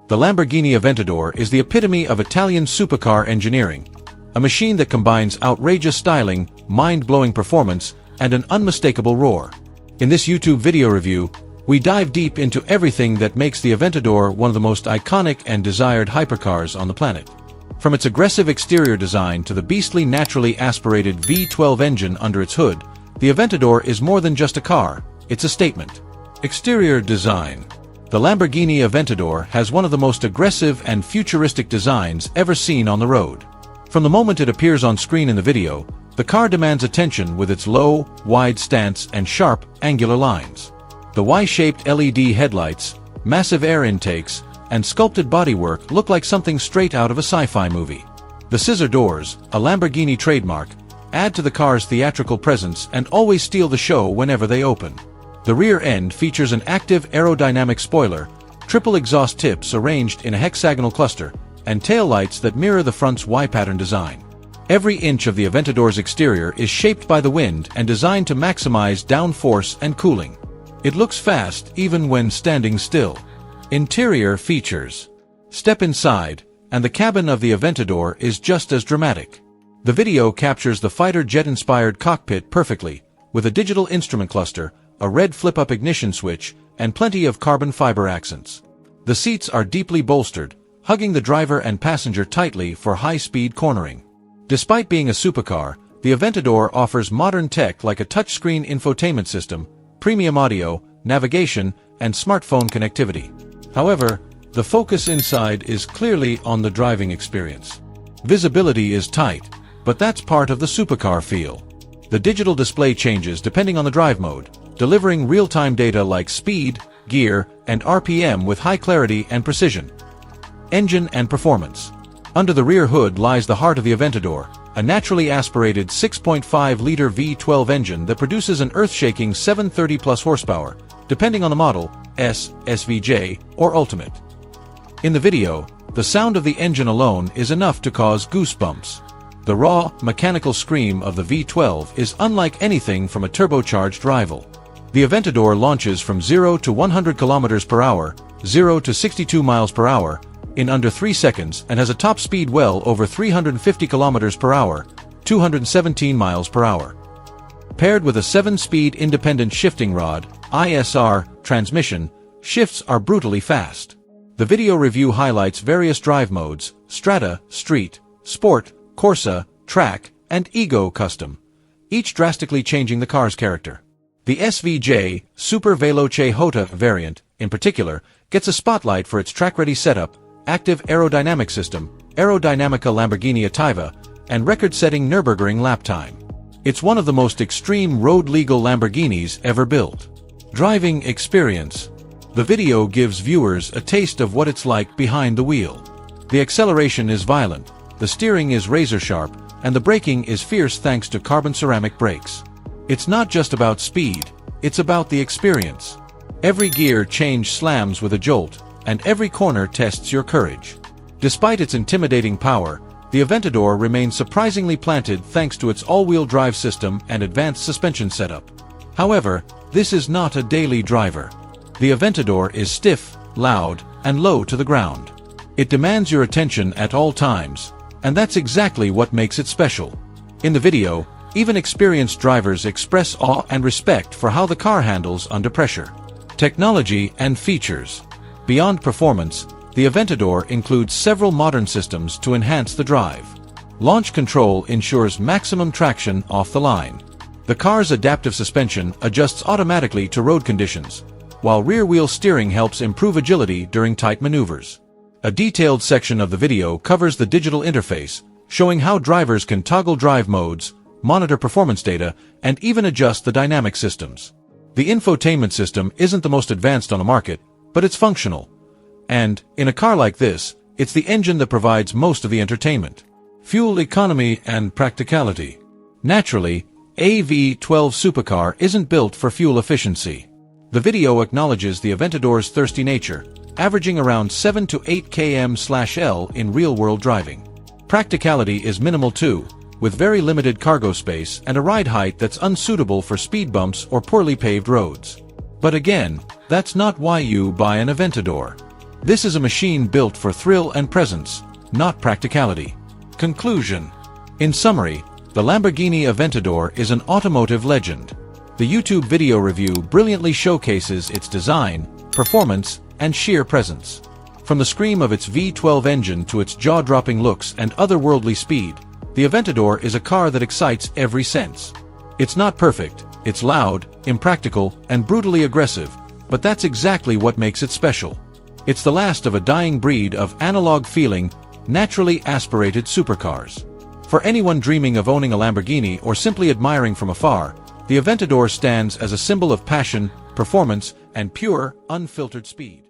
The Lamborghini Aventador is the epitome of Italian supercar engineering, a machine that combines outrageous styling, mind-blowing performance, and an unmistakable roar. In this YouTube video review, we dive deep into everything that makes the Aventador one of the most iconic and desired hypercars on the planet. From its aggressive exterior design to the beastly naturally aspirated V12 engine under its hood, the Aventador is more than just a car, it's a statement. Exterior design. The Lamborghini Aventador has one of the most aggressive and futuristic designs ever seen on the road. From the moment it appears on screen in the video, the car demands attention with its low, wide stance and sharp, angular lines. The Y-shaped LED headlights, massive air intakes, and sculpted bodywork look like something straight out of a sci-fi movie. The scissor doors, a Lamborghini trademark, add to the car's theatrical presence and always steal the show whenever they open. The rear end features an active aerodynamic spoiler, triple exhaust tips arranged in a hexagonal cluster, and taillights that mirror the front's Y-pattern design. Every inch of the Aventador's exterior is shaped by the wind and designed to maximize downforce and cooling. It looks fast even when standing still. Interior features. Step inside, and the cabin of the Aventador is just as dramatic. The video captures the fighter jet-inspired cockpit perfectly, with a digital instrument cluster, a red flip-up ignition switch, and plenty of carbon fiber accents. The seats are deeply bolstered, hugging the driver and passenger tightly for high-speed cornering. Despite being a supercar, the Aventador offers modern tech like a touchscreen infotainment system, premium audio, navigation, and smartphone connectivity. However, the focus inside is clearly on the driving experience. Visibility is tight, but that's part of the supercar feel. The digital display changes depending on the drive mode, delivering real-time data like speed, gear, and RPM with high clarity and precision. Engine and performance. Under the rear hood lies the heart of the Aventador, a naturally aspirated 6.5-liter V12 engine that produces an earth-shaking 730-plus horsepower, depending on the model, S, SVJ, or Ultimate. In the video, the sound of the engine alone is enough to cause goosebumps. The raw, mechanical scream of the V12 is unlike anything from a turbocharged rival. The Aventador launches from 0 to 100 km per hour, 0 to 62 miles per hour, in under 3 seconds and has a top speed well over 350 km per hour, 217 miles per hour. Paired with a 7-speed independent shifting rod, ISR, transmission, shifts are brutally fast. The video review highlights various drive modes: Strata, Street, Sport, Corsa, Track, and Ego Custom, each drastically changing the car's character. The SVJ, Super Veloce Hota variant, in particular, gets a spotlight for its track-ready setup, active aerodynamic system, Aerodynamica Lamborghini Attiva, and record-setting Nürburgring lap time. It's one of the most extreme road-legal Lamborghinis ever built. Driving experience. The video gives viewers a taste of what it's like behind the wheel. The acceleration is violent, the steering is razor-sharp, and the braking is fierce thanks to carbon ceramic brakes. It's not just about speed, it's about the experience. Every gear change slams with a jolt, and every corner tests your courage. Despite its intimidating power, the Aventador remains surprisingly planted thanks to its all-wheel drive system and advanced suspension setup. However, this is not a daily driver. The Aventador is stiff, loud, and low to the ground. It demands your attention at all times, and that's exactly what makes it special. In the video, even experienced drivers express awe and respect for how the car handles under pressure. Technology and features. Beyond performance, the Aventador includes several modern systems to enhance the drive. Launch control ensures maximum traction off the line. The car's adaptive suspension adjusts automatically to road conditions, while rear-wheel steering helps improve agility during tight maneuvers. A detailed section of the video covers the digital interface, showing how drivers can toggle drive modes, monitor performance data, and even adjust the dynamic systems. The infotainment system isn't the most advanced on the market, but it's functional. And, in a car like this, it's the engine that provides most of the entertainment. Fuel economy and practicality. Naturally, a V12 supercar isn't built for fuel efficiency. The video acknowledges the Aventador's thirsty nature, averaging around 7 to 8 km/L in real-world driving. Practicality is minimal too, with very limited cargo space and a ride height that's unsuitable for speed bumps or poorly paved roads. But again, that's not why you buy an Aventador. This is a machine built for thrill and presence, not practicality. Conclusion. In summary, the Lamborghini Aventador is an automotive legend. The YouTube video review brilliantly showcases its design, performance, and sheer presence. From the scream of its V12 engine to its jaw-dropping looks and otherworldly speed, the Aventador is a car that excites every sense. It's not perfect, it's loud, impractical, and brutally aggressive, but that's exactly what makes it special. It's the last of a dying breed of analog-feeling, naturally aspirated supercars. For anyone dreaming of owning a Lamborghini or simply admiring from afar, the Aventador stands as a symbol of passion, performance, and pure, unfiltered speed.